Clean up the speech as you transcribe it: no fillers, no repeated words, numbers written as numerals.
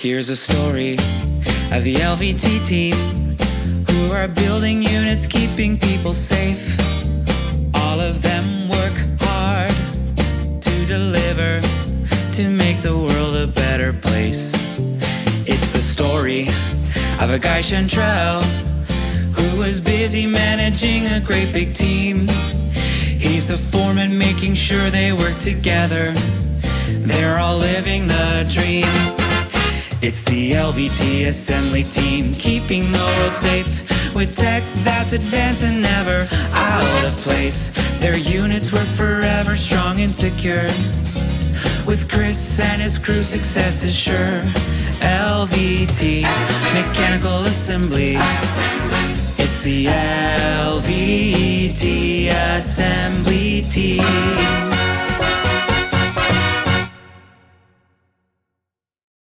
Here's a story of the LVT team, who are building units, keeping people safe. All of them work hard to deliver, to make the world a better place. It's the story of a guy, Chantrell, who was busy managing a great big team. He's the foreman, making sure they work together. They're all living the dream. It's the LVT assembly team, keeping the world safe with tech that's advanced and never out of place. Their units work forever, strong and secure. With Chris and his crew, success is sure. LVT, mechanical assembly. It's the LVT assembly team.